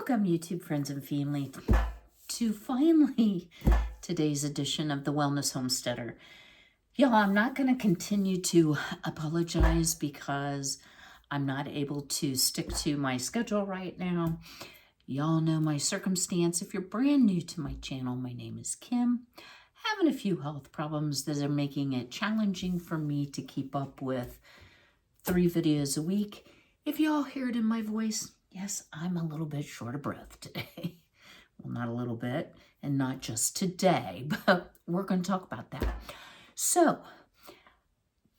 Welcome, YouTube friends and family, to finally today's edition of the Wellness Homesteader. Y'all, I'm not going to continue to apologize because I'm not able to stick to my schedule right now. Y'all know my circumstance. If you're brand new to my channel, my name is Kym. Having a few health problems that are making it challenging for me to keep up with 3 videos a week. If y'all hear it in my voice, yes, I'm a little bit short of breath today. Well, not a little bit, and not just today, but we're going to talk about that. So,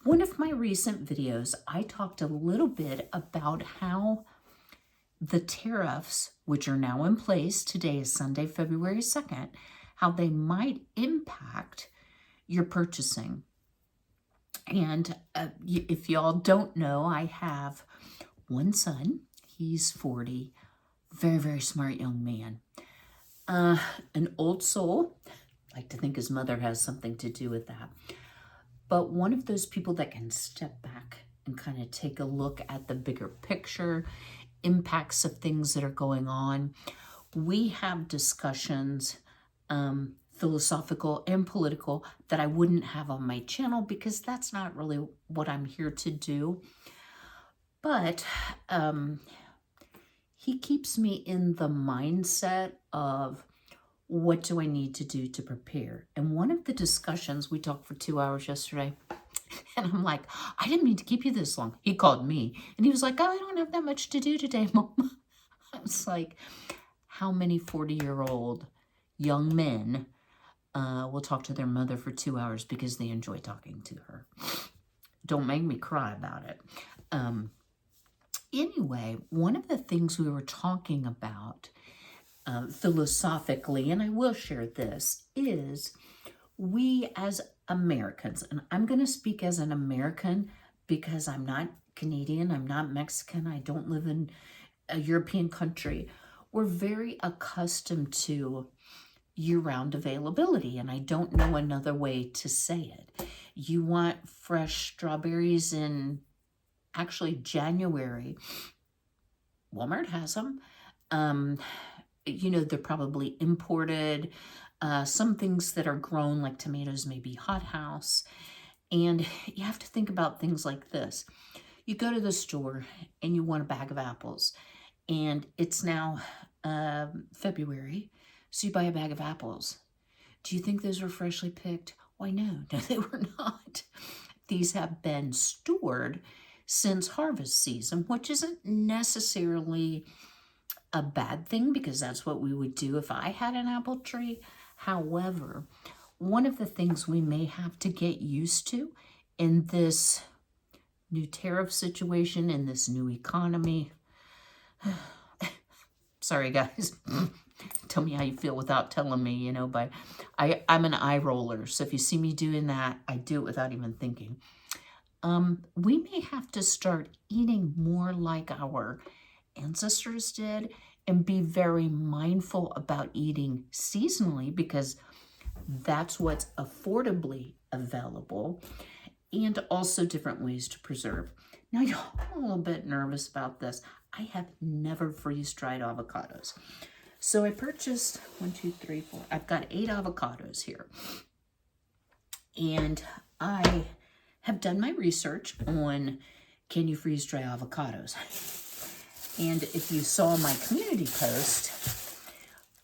one of my recent videos, I talked a little bit about how the tariffs, which are now in place, today is Sunday, February 2nd, how they might impact your purchasing. And if y'all don't know, I have one son. He's 40, very, very smart young man. An old soul. I like to think his mother has something to do with that. But one of those people that can step back and kind of take a look at the bigger picture, impacts of things that are going on. We have discussions, philosophical and political, that I wouldn't have on my channel because that's not really what I'm here to do. But he keeps me in the mindset of what do I need to do to prepare. And one of the discussions, we talked for 2 hours yesterday, and I'm like, I didn't mean to keep you this long. He called me and he was like, oh, I don't have that much to do today, Mom. I was like, how many 40-year-old young men will talk to their mother for 2 hours because they enjoy talking to her? Don't make me cry about it. Anyway, one of the things we were talking about philosophically, and I will share this, is we as Americans, and I'm going to speak as an American because I'm not Canadian, I'm not Mexican, I don't live in a European country. We're very accustomed to year-round availability, and I don't know another way to say it. You want fresh strawberries in actually January. Walmart has them. You know, they're probably imported. Some things that are grown, like tomatoes, may be hothouse. And you have to think about things like this. You go to the store and you want a bag of apples. And it's now February, so you buy a bag of apples. Do you think those were freshly picked? Why, no, they were not. These have been stored since harvest season, which isn't necessarily a bad thing because that's what we would do if I had an apple tree. However, one of the things we may have to get used to in this new tariff situation, in this new economy, sorry guys, tell me how you feel without telling me, you know, but I'm an eye roller. So if you see me doing that, I do it without even thinking. We may have to start eating more like our ancestors did and be very mindful about eating seasonally because that's what's affordably available, and also different ways to preserve. Now, I'm a little bit nervous about this. I have never freeze-dried avocados. So I purchased 1, 2, 3, 4. I've got 8 avocados here. And I have done my research on can you freeze dry avocados. And if you saw my community post,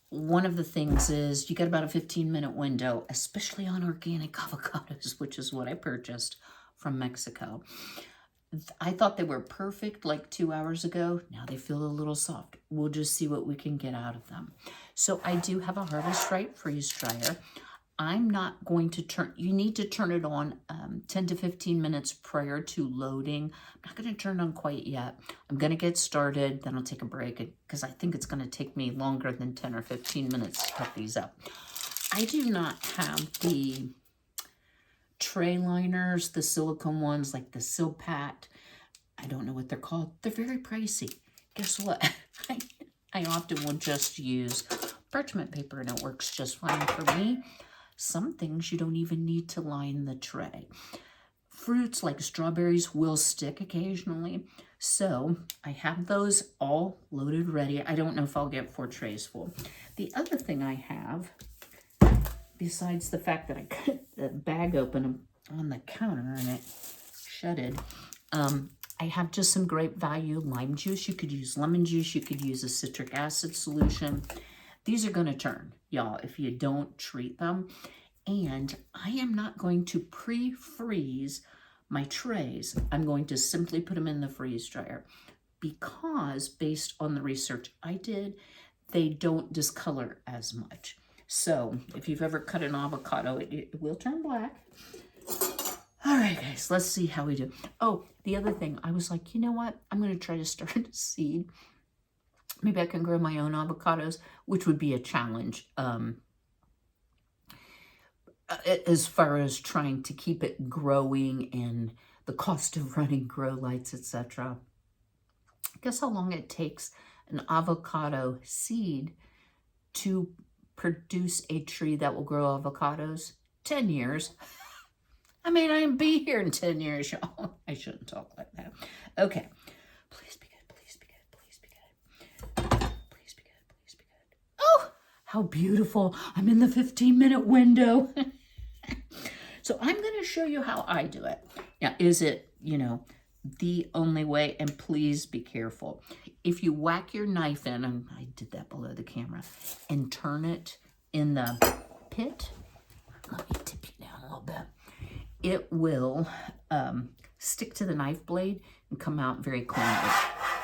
one of the things is you get about a 15-minute window, especially on organic avocados, which is what I purchased from Mexico. I thought they were perfect like 2 hours ago. Now they feel a little soft. We'll just see what we can get out of them. So I do have a Harvest Right freeze dryer. I'm not going to turn, you need to turn it on 10 to 15 minutes prior to loading. I'm not going to turn it on quite yet. I'm going to get started, then I'll take a break because I think it's going to take me longer than 10 or 15 minutes to cut these up. I do not have the tray liners, the silicone ones like the Silpat. I don't know what they're called. They're very pricey. Guess what? I often will just use parchment paper and it works just fine for me. Some things you don't even need to line the tray. Fruits like strawberries will stick occasionally. So I have those all loaded ready. I don't know if I'll get 4 trays full. The other thing I have, besides the fact that I cut the bag open on the counter and it shutted, I have just some great value lime juice. You could use lemon juice. You could use a citric acid solution. These are going to turn, y'all, if you don't treat them. And I am not going to pre-freeze my trays. I'm going to simply put them in the freeze dryer because based on the research I did, they don't discolor as much. So if you've ever cut an avocado, it will turn black. All right, guys, let's see how we do. Oh, the other thing, I was like, you know what? I'm going to try to start a seed. Maybe I can grow my own avocados, which would be a challenge. As far as trying to keep it growing and the cost of running grow lights, etc. Guess how long it takes an avocado seed to produce a tree that will grow avocados? 10 years. I may not be here in 10 years, y'all. I shouldn't talk like that. Okay. Please be good. Please be good. Please be good. Please be good. Please be good. Oh, how beautiful. I'm in the 15-minute window. So I'm going to show you how I do it. Now, is it, the only way? And please be careful. If you whack your knife in, and I did that below the camera, and turn it in the pit, let me tip you down a little bit. It will stick to the knife blade and come out very cleanly.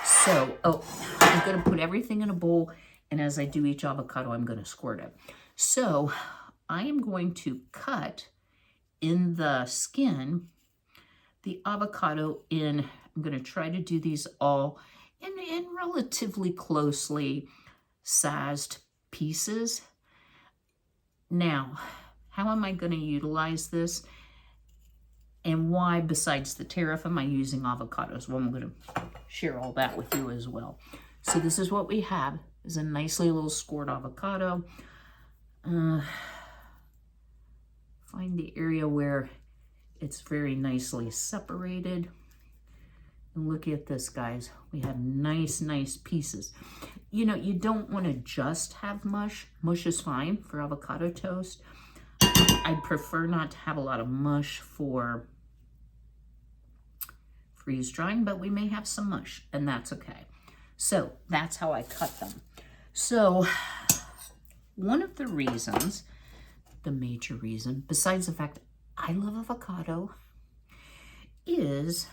So, I'm going to put everything in a bowl, and as I do each avocado, I'm going to squirt it. So, I am going to cut in the skin the avocado in, I'm going to try to do these all in relatively closely sized pieces. Now, how am I going to utilize this? And why, besides the tariff, am I using avocados? Well, I'm going to share all that with you as well. So this is what we have, is a nicely little scored avocado. Find the area where it's very nicely separated. And look at this, guys. We have nice pieces. You don't want to just have mush. Mush is fine for avocado toast. I'd prefer not to have a lot of mush for freeze drying, but we may have some mush, and that's okay. So that's how I cut them. So one of the reasons, the major reason, besides the fact I love avocado, is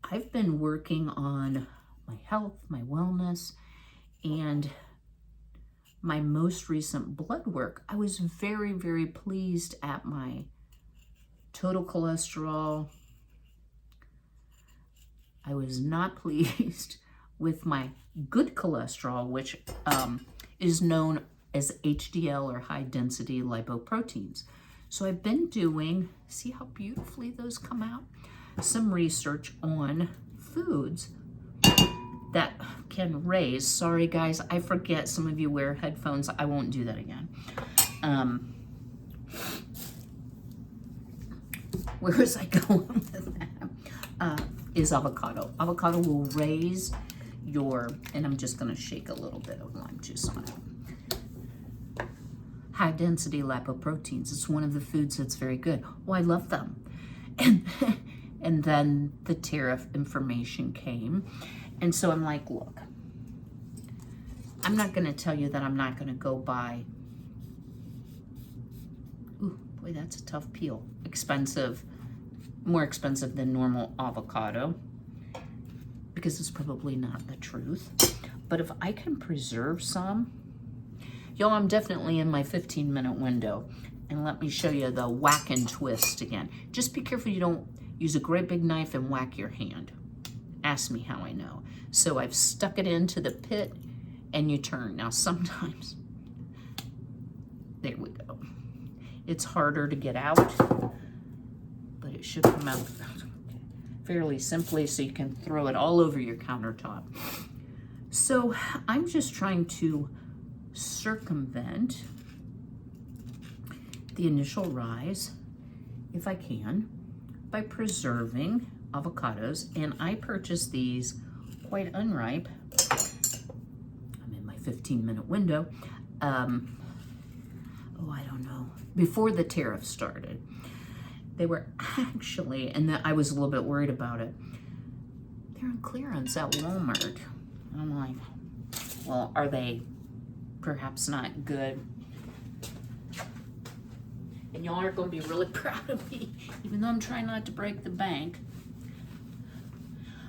I've been working on my health, my wellness, and my most recent blood work. I was very pleased at my total cholesterol. I was not pleased with my good cholesterol, which is known as HDL, or high density lipoproteins. So I've been doing, see how beautifully those come out? Some research on foods that can raise, sorry guys, I forget some of you wear headphones. I won't do that again. Where was I going with that? Is avocado. Avocado will raise your, and I'm just gonna shake a little bit of lime juice on it. High density lipoproteins. It's one of the foods that's very good. Oh, I love them. And then the tariff information came. And so I'm like, look, I'm not going to tell you that I'm not going to go buy, ooh, boy, that's a tough peel. Expensive, more expensive than normal avocado, because it's probably not the truth. But if I can preserve some, y'all, I'm definitely in my 15-minute window. And let me show you the whack and twist again. Just be careful you don't use a great big knife and whack your hand. Ask me how I know. So I've stuck it into the pit and you turn. Now sometimes, there we go. It's harder to get out, but it should come out fairly simply so you can throw it all over your countertop. So I'm just trying to circumvent the initial rise, if I can. by preserving avocados, and I purchased these quite unripe. I'm in my 15-minute window. Oh, I don't know. Before the tariff started, they were actually, and I was a little bit worried about it, they're on clearance at Walmart. And I'm like, well, are they perhaps not good? And y'all are going to be really proud of me, even though I'm trying not to break the bank.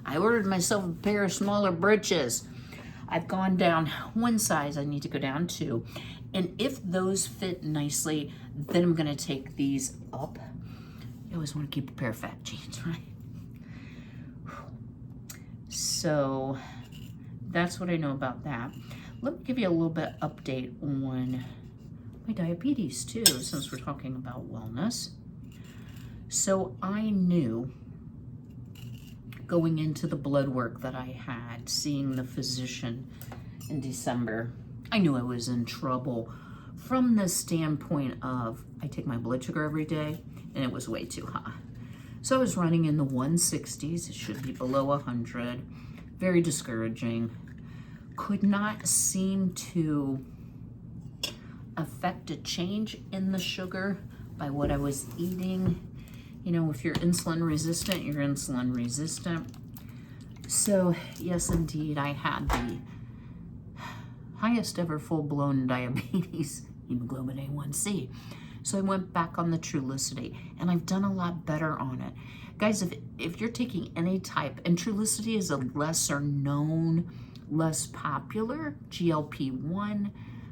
I ordered myself a pair of smaller britches. I've gone down one size, I need to go down two. And if those fit nicely, then I'm gonna take these up. You always wanna keep a pair of fat jeans, right? So that's what I know about that. Let me give you a little bit update on my diabetes too, since we're talking about wellness. So I knew going into the blood work that I had, seeing the physician in December, I knew I was in trouble from the standpoint of I take my blood sugar every day and it was way too high. So I was running in the 160s, it should be below 100, very discouraging. Could not seem to affect a change in the sugar by what I was eating. You know, if you're insulin resistant, you're insulin resistant. So yes, indeed, I had the highest ever full-blown diabetes, hemoglobin A1C. So I went back on the Trulicity, and I've done a lot better on it. Guys, if you're taking any type, and Trulicity is a lesser known, less popular GLP-1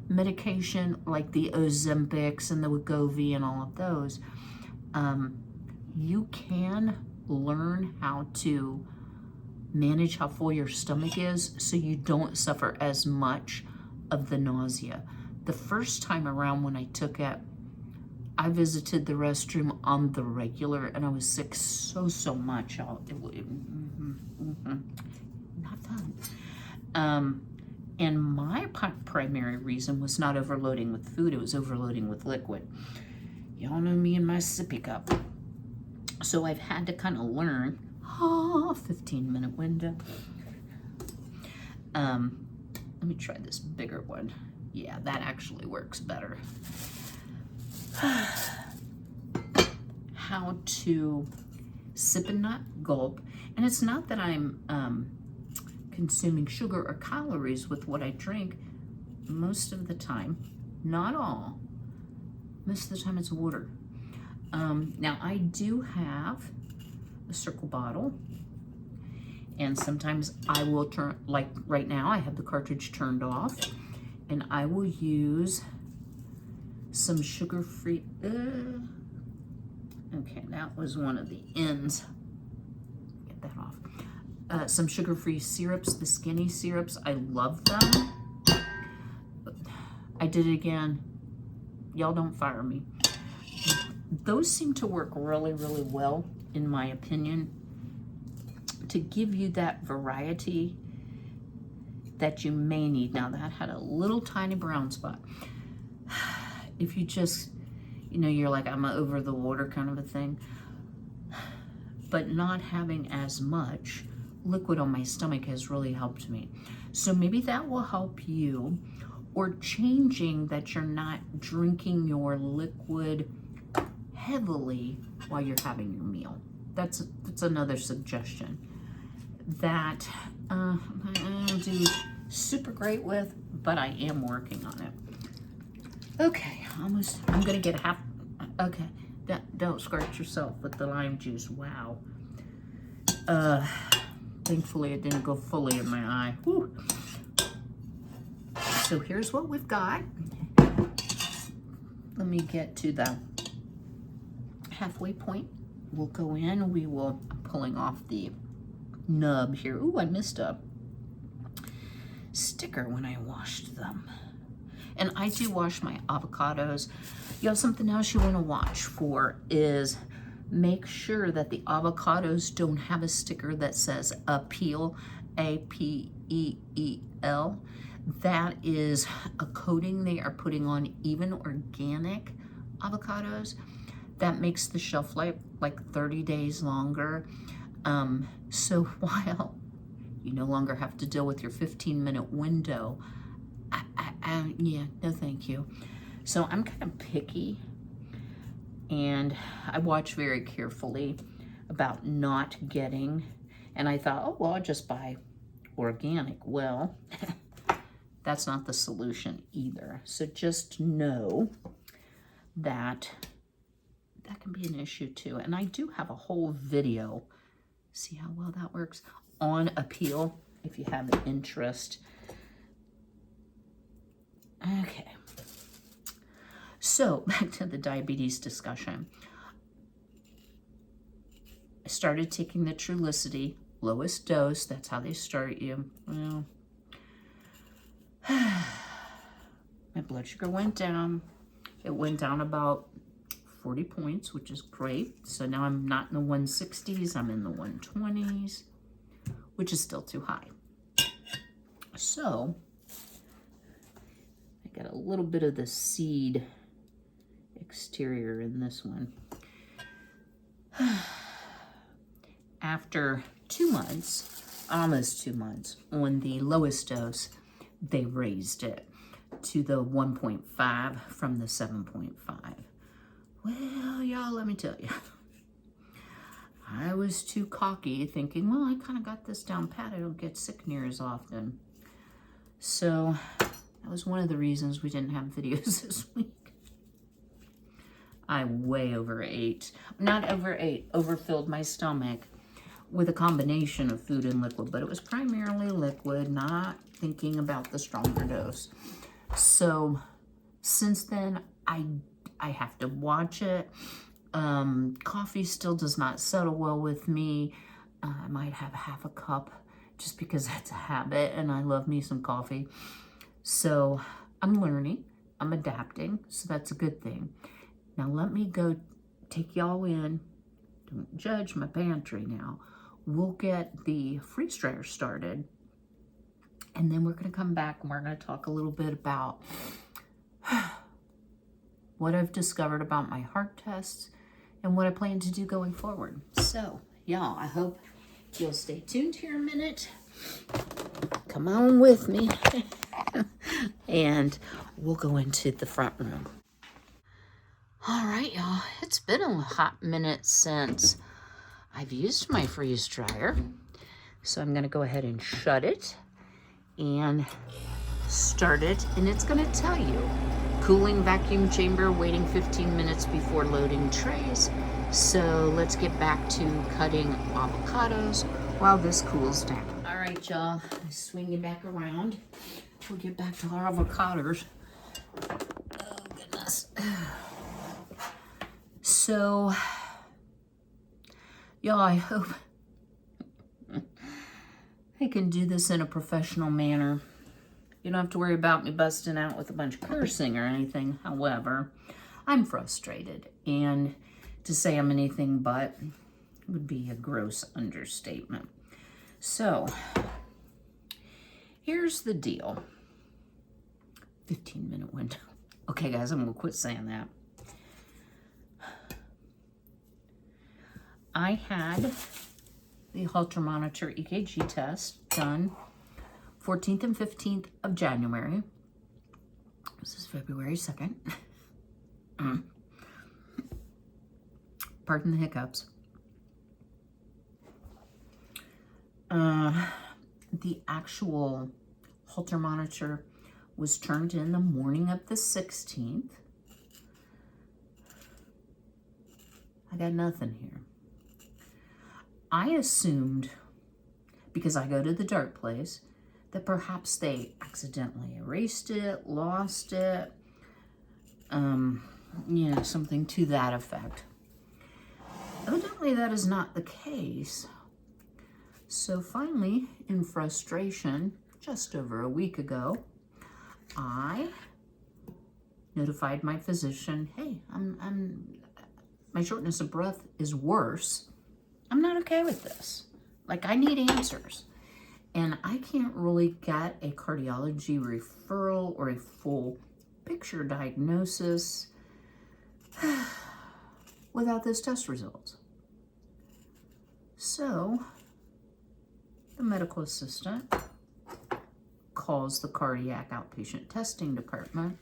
medication, like the Ozempics and the Wegovy and all of those, you can learn how to manage how full your stomach is so you don't suffer as much of the nausea. The first time around when I took it, I visited the restroom on the regular and I was sick so much. Not fun. And my primary reason was not overloading with food, it was overloading with liquid. Y'all know me and my sippy cup. So I've had to kind of learn, 15-minute window. Let me try this bigger one. Yeah, that actually works better. How to sip and not gulp. And it's not that I'm consuming sugar or calories with what I drink. Most of the time, not all, most of the time it's water. Now I do have a circle bottle, and sometimes I will turn, like right now I have the cartridge turned off, and I will use some sugar-free, okay, that was one of the ends, get that off. Some sugar-free syrups, the skinny syrups, I love them. I did it again, y'all don't fire me. Those seem to work really well, in my opinion, to give you that variety that you may need. Now that had a little tiny brown spot. If you just, you know, you're like, I'm over the water kind of a thing, but not having as much liquid on my stomach has really helped me. So maybe that will help you, or changing that you're not drinking your liquid heavily while you're having your meal. That's another suggestion that I don't do super great with, but I am working on it. Okay, almost, I'm gonna get half, okay, don't scratch yourself with the lime juice, wow. Thankfully it didn't go fully in my eye. Whew. So here's what we've got. Let me get to the halfway point. We'll go in, I'm pulling off the nub here. Ooh, I missed a sticker when I washed them. And I do wash my avocados. You have something else you want to watch for is make sure that the avocados don't have a sticker that says appeal, A-P-E-E-L. That is a coating they are putting on even organic avocados that makes the shelf life like 30 days longer. So while you no longer have to deal with your 15-minute window, yeah, no thank you. So I'm kind of picky, and I watch very carefully about not getting, and I thought, oh, well, I'll just buy organic. Well, that's not the solution either. So just know that that can be an issue too. And I do have a whole video, see how well that works, on appeal if you have an interest. Okay. So back to the diabetes discussion. I started taking the Trulicity, lowest dose. That's how they start you. Well, my blood sugar went down. It went down about 40 points, which is great. So now I'm not in the 160s, I'm in the 120s, which is still too high. So I got a little bit of the seed exterior in this one. After 2 months, almost 2 months, on the lowest dose, they raised it to the 1.5 from the 7.5. Well, y'all, let me tell you, I was too cocky thinking, well, I kind of got this down pat. I don't get sick near as often. So that was one of the reasons we didn't have videos this week. I way overate. Not overate, overfilled my stomach with a combination of food and liquid, but it was primarily liquid, not thinking about the stronger dose. So since then, I have to watch it. Coffee still does not settle well with me. I might have half a cup just because that's a habit, and I love me some coffee. So I'm learning, I'm adapting, so that's a good thing. Now let me go take y'all in. Don't judge my pantry now. We'll get the freeze dryer started, and then we're gonna come back and we're gonna talk a little bit about what I've discovered about my heart tests and what I plan to do going forward. So, y'all, I hope you'll stay tuned here a minute. Come on with me. And we'll go into the front room. All right, y'all, it's been a hot minute since I've used my freeze dryer. So I'm gonna go ahead and shut it and start it, and it's gonna tell you, cooling vacuum chamber, waiting 15 minutes before loading trays. So let's get back to cutting avocados while this cools down. All right, y'all, swing you back around. We'll get back to our avocados. Oh, goodness. So, y'all, I hope I can do this in a professional manner. You don't have to worry about me busting out with a bunch of cursing or anything. However, I'm frustrated, and to say I'm anything but would be a gross understatement. So, here's the deal. 15-minute window. Okay, guys, I'm gonna quit saying that. I had the Holter monitor EKG test done 14th and 15th of January. This is February 2nd. Pardon the hiccups. The actual Holter monitor was turned in the morning of the 16th. I got nothing here. I assumed, because I go to the dark place, that perhaps they accidentally erased it, lost it, something to that effect. Evidently, that is not the case. So finally, in frustration, just over a week ago, I notified my physician, hey, my shortness of breath is worse. I'm not okay with this. Like, I need answers. And I can't really get a cardiology referral or a full picture diagnosis. without those test results. So the medical assistant calls the cardiac outpatient testing department,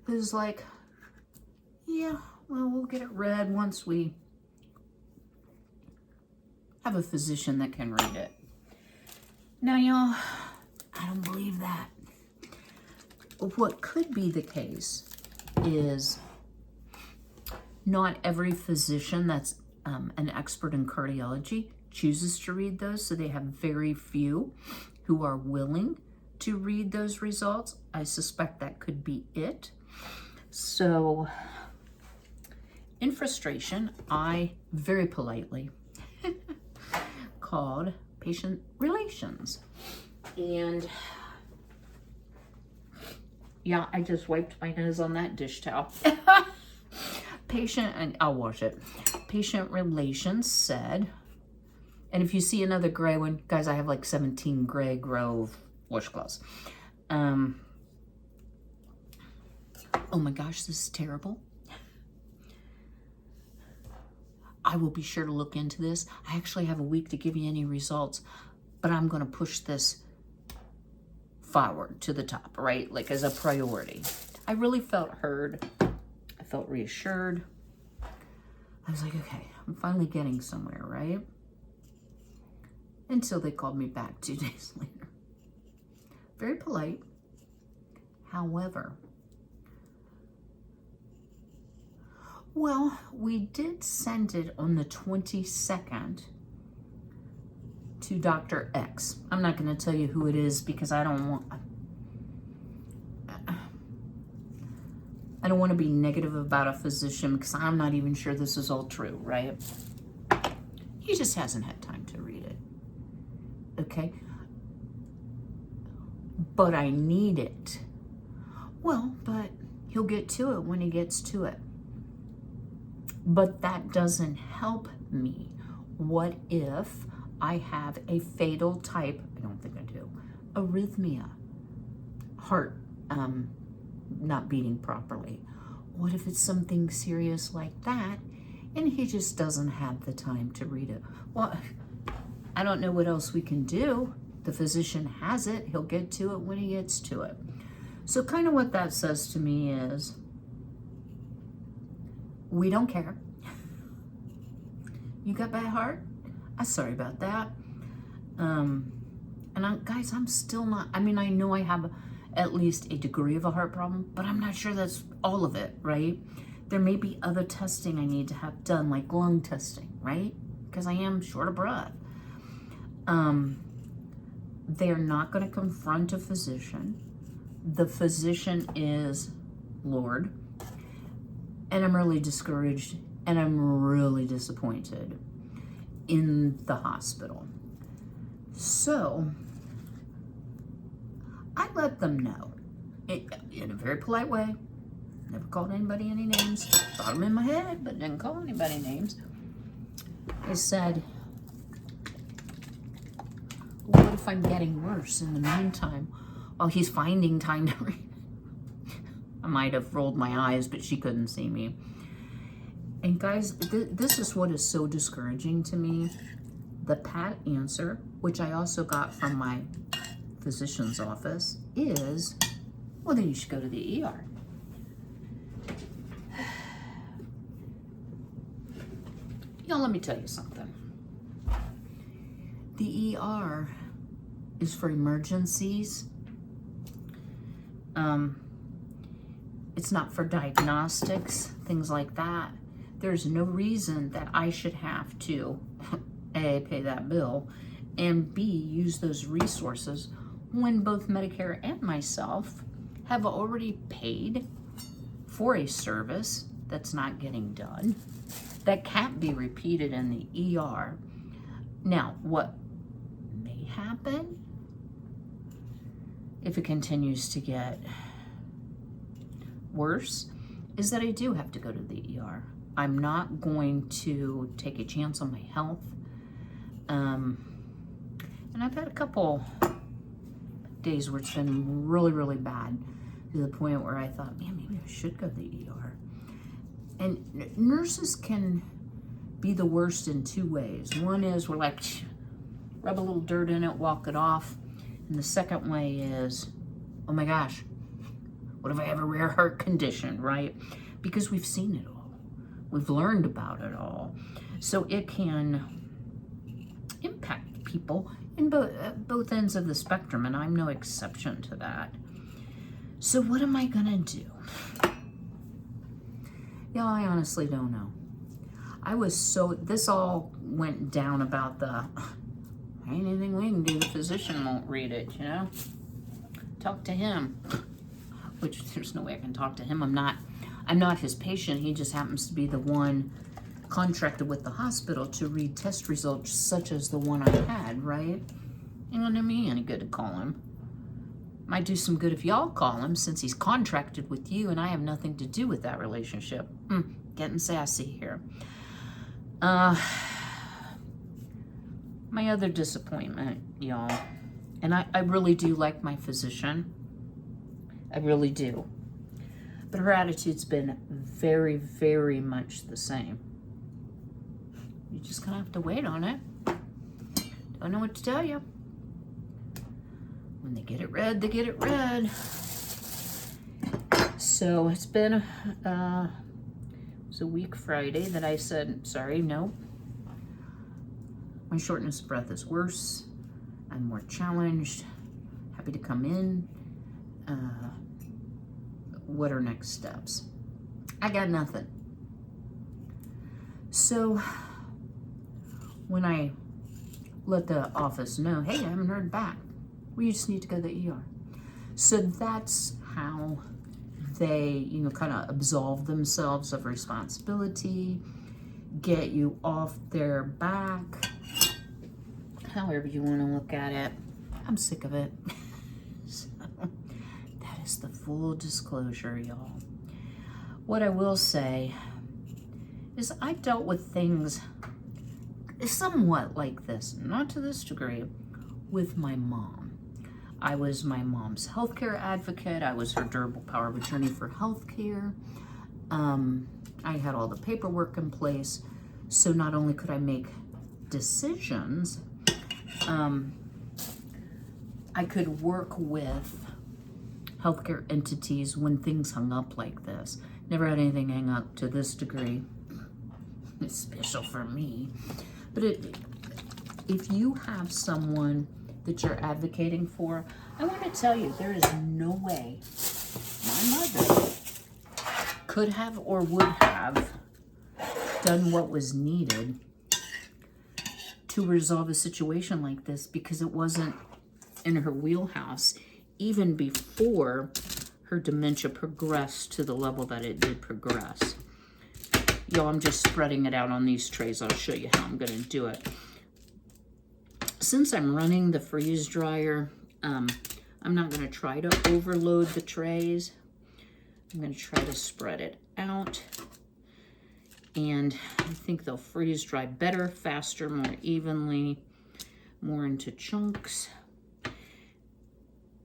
who's like, yeah, well, we'll get it read once we have a physician that can read it. Now, y'all, I don't believe that. What could be the case is not every physician that's an expert in cardiology chooses to read those, so they have very few who are willing to read those results. I suspect that could be it. So, in frustration, I very politely called patient relations. And yeah, I just wiped my nose on that dish towel. And I'll wash it. Patient relations said, and if you see another gray one, guys, I have like 17 gray Grove washcloths. Oh my gosh, this is terrible. I will be sure to look into this. I actually have a week to give you any results, but I'm going to push this forward to the top, right? Like as a priority. I really felt heard. I felt reassured. I was like, okay, I'm finally getting somewhere, right? Until they called me back 2 days later. Very polite. However, well, we did send it on the 22nd to Dr. X. I'm not going to tell you who it is because I don't want to be negative about a physician because I'm not even sure this is all true, right? He just hasn't had time to read it. Okay? But I need it. Well, but he'll get to it when he gets to it. But that doesn't help me. What if I have a fatal type, I don't think I do, arrhythmia, heart not beating properly? What if it's something serious like that and he just doesn't have the time to read it? Well, I don't know what else we can do. The physician has it. He'll get to it when he gets to it. So kind of what that says to me is, we don't care. You got bad heart? I'm sorry about that. Guys, I'm still not, I mean, I know I have at least a degree of a heart problem, but I'm not sure that's all of it, right? There may be other testing I need to have done, like lung testing, right? Because I am short of breath. They're not going to confront a physician. The physician is Lord. And I'm really discouraged and I'm really disappointed in the hospital. So I let them know in a very polite way. Never called anybody any names. Thought them in my head, but didn't call anybody names. I said, what if I'm getting worse in the meantime while he's finding time to read? I might have rolled my eyes, but she couldn't see me. And guys, this is what is so discouraging to me. The pat answer, which I also got from my physician's office, is, well, then you should go to the ER. Y'all, let me tell you something. The ER is for emergencies. It's not for diagnostics, things like that. There's no reason that I should have to, A, pay that bill, and B, use those resources when both Medicare and myself have already paid for a service that's not getting done, that can't be repeated in the ER. Now, what may happen if it continues to get worse is that I do have to go to the ER. I'm not going to take a chance on my health. And I've had a couple days where it's been really, really bad to the point where I thought, man, maybe I should go to the ER. And nurses can be the worst in two ways. One is we're like, rub a little dirt in it, walk it off. And the second way is, oh my gosh, what if I have a rare heart condition, right? Because we've seen it all. We've learned about it all. So it can impact people in both ends of the spectrum, and I'm no exception to that. So what am I gonna do? Yeah, I honestly don't know. This all went down about ain't anything we can do, the physician won't read it, you know? Talk to him. Which there's no way I can talk to him. I'm not his patient. He just happens to be the one contracted with the hospital to read test results such as the one I had, right? Ain't gonna do me any good to call him. Might do some good if y'all call him, since he's contracted with you and I have nothing to do with that relationship. Getting sassy here. My other disappointment, y'all, and I really do like my physician. I really do. But her attitude's been very, very much the same. You just gonna have to wait on it. Don't know what to tell you. When they get it read, they get it read. So it's been, it was a week Friday that I said, sorry, no. My shortness of breath is worse. I'm more challenged. Happy to come in. What are next steps? I got nothing. So when I let the office know, hey, I haven't heard back, well, you just need to go to the ER. So that's how they, kind of absolve themselves of responsibility, get you off their back, however you want to look at it. I'm sick of it. So that is the full disclosure, y'all. What I will say is I dealt with things somewhat like this, not to this degree, with my mom. I was my mom's healthcare advocate. I was her durable power of attorney for healthcare. I had all the paperwork in place. So not only could I make decisions, I could work with healthcare entities when things hung up like this. Never had anything hang up to this degree. It's special for me. But if you have someone that you're advocating for, I want to tell you, there is no way my mother could have or would have done what was needed to resolve a situation like this, because it wasn't in her wheelhouse even before her dementia progressed to the level that it did progress. Y'all, I'm just spreading it out on these trays. I'll show you how I'm going to do it. Since I'm running the freeze dryer, I'm not going to try to overload the trays. I'm going to try to spread it out. And I think they'll freeze dry better, faster, more evenly, more into chunks.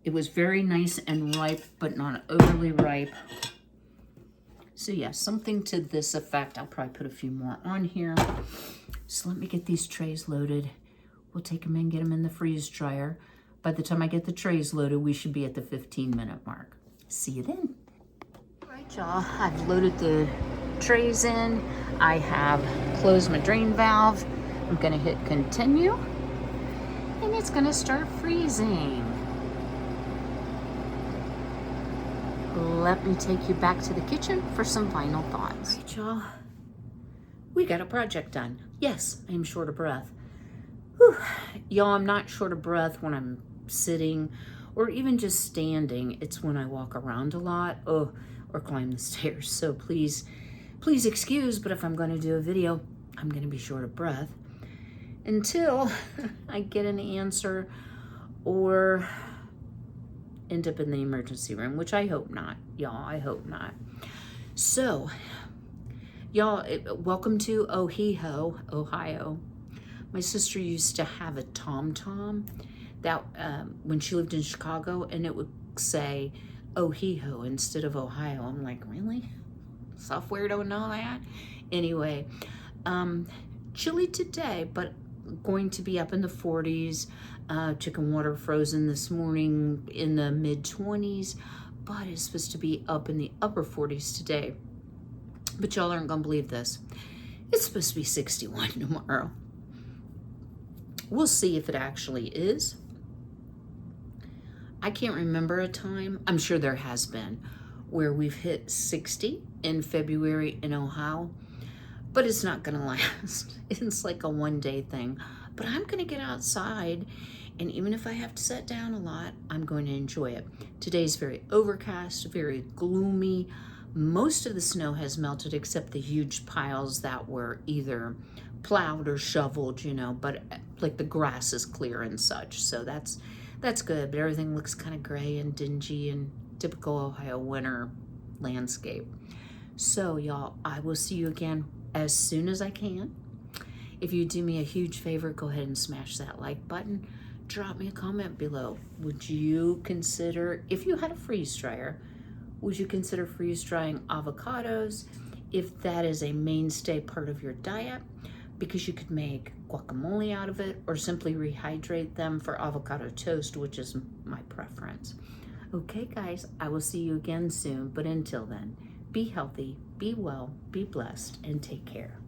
It was very nice and ripe, but not overly ripe. So yeah, something to this effect. I'll probably put a few more on here. So let me get these trays loaded. We'll take them in, get them in the freeze dryer. By the time I get the trays loaded, we should be at the 15-minute mark. See you then. All right, y'all, I've loaded the trays in. I have closed my drain valve. I'm gonna hit continue, and it's gonna start freezing. Let me take you back to the kitchen for some final thoughts. All right, y'all, we got a project done. Yes, I am short of breath. Whew. Y'all, I'm not short of breath when I'm sitting or even just standing. It's when I walk around a lot or climb the stairs. So please excuse, but if I'm going to do a video, I'm going to be short of breath until I get an answer or end up in the emergency room, which I hope not, y'all. I hope not. So, y'all, welcome to Ohio, Ohio. My sister used to have a TomTom that when she lived in Chicago, and it would say Ohio instead of Ohio. I'm like, really? software don't know that. Anyway, chilly today, but going to be up in the 40s. Chicken water frozen this morning in the mid-20s, but it's supposed to be up in the upper 40s today. But y'all aren't gonna believe this. It's supposed to be 61 tomorrow. We'll see if it actually is. I can't remember a time, I'm sure there has been, where we've hit 60 in February in Ohio, but it's not gonna last. It's like a one-day thing. But I'm gonna get outside, and even if I have to sit down a lot, I'm going to enjoy it. Today's very overcast, very gloomy. Most of the snow has melted except the huge piles that were either plowed or shoveled, you know, but like the grass is clear and such. So that's good, but everything looks kind of gray and dingy and typical Ohio winter landscape. So y'all, I will see you again as soon as I can. If you do me a huge favor, go ahead and smash that like button. Drop me a comment below. Would you consider, if you had a freeze dryer, would you consider freeze drying avocados if that is a mainstay part of your diet? Because you could make guacamole out of it or simply rehydrate them for avocado toast, which is my preference. Okay, guys, I will see you again soon. But until then, be healthy, be well, be blessed, and take care.